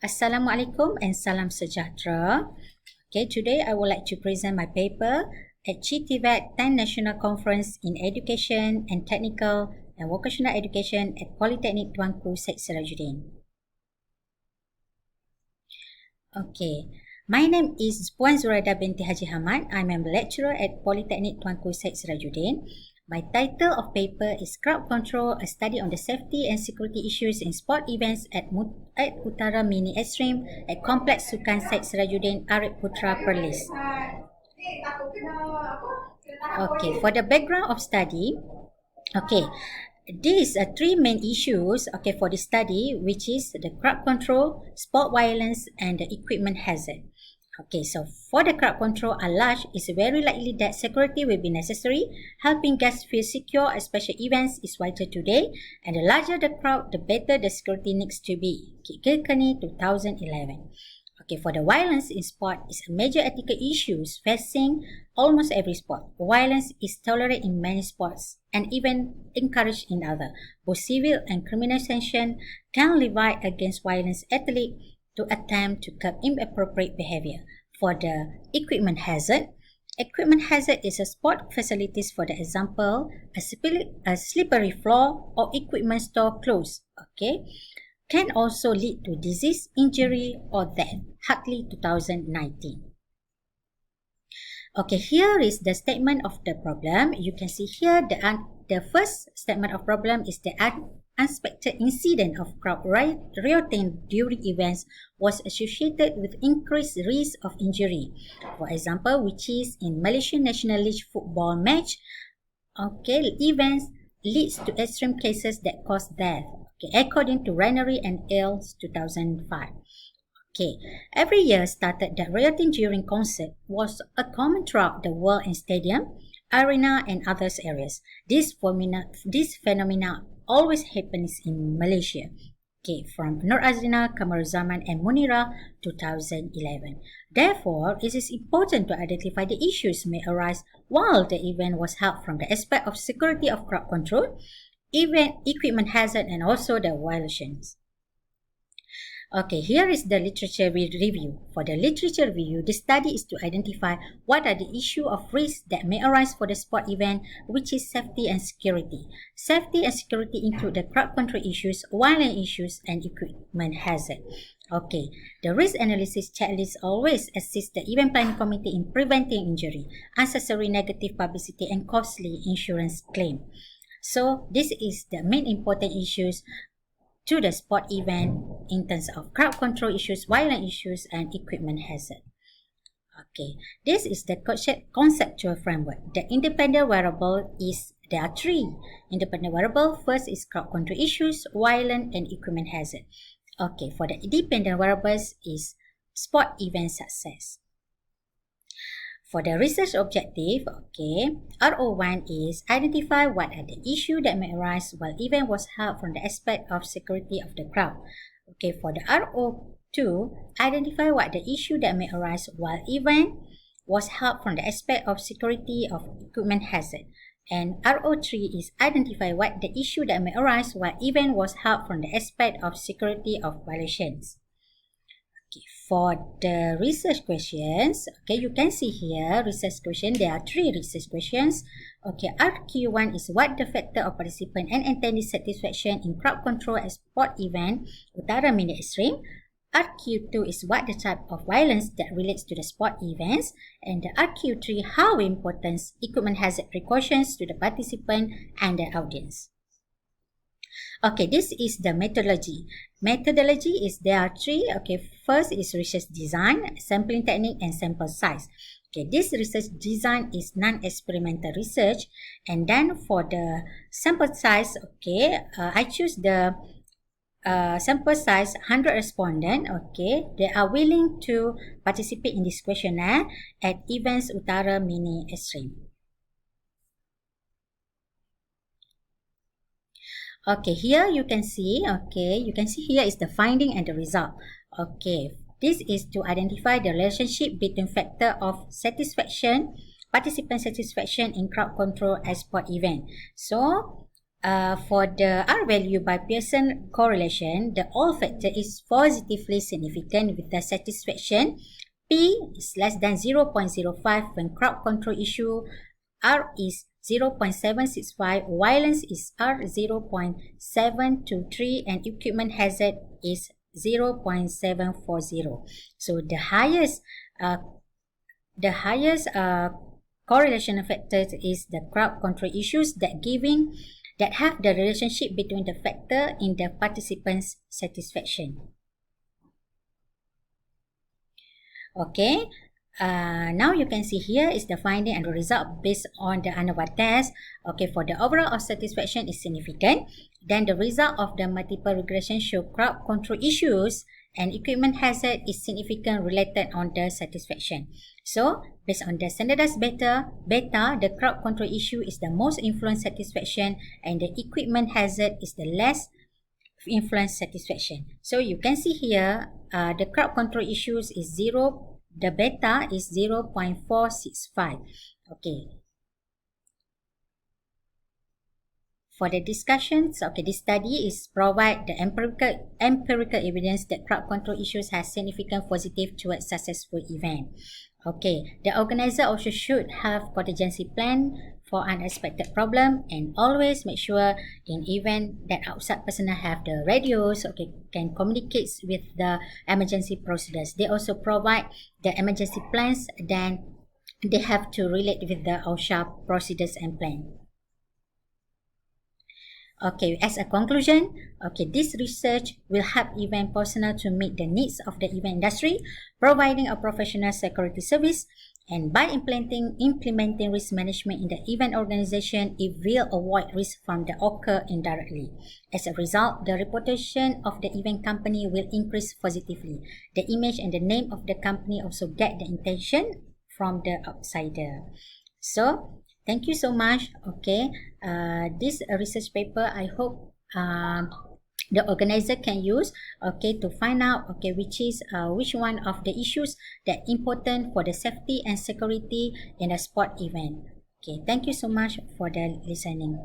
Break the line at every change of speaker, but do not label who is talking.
Assalamualaikum and salam sejahtera. Okay, today I would like to present my paper at GTVET 10 National Conference in Education and Technical and Vocational Education at Polytechnic Tuanku Syed Sirajuddin. Okay, my name is Puan Zuraida binti Haji Hamad. I'm a lecturer at Polytechnic Tuanku Syed Sirajuddin. My title of paper is Crowd Control, a study on the safety and security issues in sport events at Utagha Mini Xtreme at Complex Sukan Syed Sirajuddin, Arif Putra, Perlis. Okay, for the background of study, okay, these are three main issues for the study, which is the crowd control, sport violence, and the equipment hazard. Okay, so for the crowd control at large, it's very likely that security will be necessary. Helping guests feel secure at special events is vital today, and the larger the crowd, the better the security needs to be. Kilkenny 2011. Okay, for the violence in sport is a major ethical issue facing almost every sport. Violence is tolerated in many sports and even encouraged in others. Both civil and criminal sanction can levy against violence athletes to attempt to curb inappropriate behavior. For the equipment hazard is a sport facilities, for the example, a slippery floor or equipment store closed. Okay, can also lead to disease, injury, or death. Hartley 2019. Okay, here is the statement of the problem. You can see here the first statement of problem is the unexpected incident of crowd rioting during events was associated with increased risk of injury. For example, which is in Malaysian National League football match, events leads to extreme cases that cause death. According to Ranery and Ailes 2005. Every year started that rioting during concert was a common throughout the world in stadium, arena, and other areas. This phenomena always happens in Malaysia. From Nur Azrina, Kamaruzaman, and Munira 2011. Therefore, it is important to identify the issues may arise while the event was held from the aspect of security of crowd control, event equipment hazard, and also the violations. Okay, here is the literature review. For the literature review, the study is to identify what are the issue of risk that may arise for the sport event, which is safety and security. Safety and security include the crowd control issues, violence issues, and equipment hazard. Okay, the risk analysis checklist always assists the event planning committee in preventing injury, unnecessary negative publicity, and costly insurance claim. So, this is the main important issues to the sport event in terms of crowd control issues, violent issues, and equipment hazard. Okay, this is the conceptual framework. The independent variable there are three independent variables. First is crowd control issues, violent, and equipment hazard. Okay, for the independent variables is sport event success. For the research objective, RO1 is identify what are the issues that may arise while event was held from the aspect of security of the crowd. Okay, for the RO2, identify what the issue that may arise while event was held from the aspect of security of equipment hazard. And RO3 is identify what the issue that may arise while event was held from the aspect of security of violations. For the research questions, you can see here research question. There are three research questions. RQ1 is what the factor of participant and attendee satisfaction in crowd control at sport event Utagha Mini Xtreme. RQ2 is what the type of violence that relates to the sport events, and the RQ3 how important equipment hazard precautions to the participant and the audience. Okay, this is the methodology. Methodology is there are three. First is research design, sampling technique, and sample size. This research design is non-experimental research, and then for the sample size, I choose the sample size 100 respondents. They are willing to participate in this questionnaire at events Utagha Mini Xtreme. Here you can see, here is the finding and the result. This is to identify the relationship between factor of satisfaction, participant satisfaction in crowd control at sport event. So, for the R value by Pearson correlation, the all factor is positively significant with the satisfaction P is less than 0.05 when crowd control issue R is 0.765, violence is R 0.723, and equipment hazard is 0.740. So the highest correlation factor is the crowd control issues that have the relationship between the factor in the participants' satisfaction. Okay, now you can see here is the finding and the result based on the ANOVA test. Okay, for the overall satisfaction is significant. Then the result of the multiple regression show crowd control issues and equipment hazard is significant related on the satisfaction. So, based on the standardized beta, the crowd control issue is the most influence satisfaction and the equipment hazard is the less influence satisfaction. So, you can see here, the crowd control issues is 0, the beta is 0.465. Okay. For the discussions, okay, this study is provide the empirical evidence that crowd control issues has significant positive towards successful event. Okay, the organizer also should have contingency plan for unexpected problem and always make sure in event that outside personnel have the radios, okay, can communicate with the emergency procedures. They also provide the emergency plans, then they have to relate with the OSHA procedures and plan. Okay, as a conclusion, okay, this research will help event personnel to meet the needs of the event industry, providing a professional security service, and by implementing risk management in the event organization, it will avoid risk from the occur indirectly. As a result, the reputation of the event company will increase positively. The image and the name of the company also get the attention from the outsider. So, thank you so much. Okay, this research paper, I hope the organizer can use, okay, to find out, okay, which one of the issues that important for the safety and security in a sport event. Okay, thank you so much for the listening.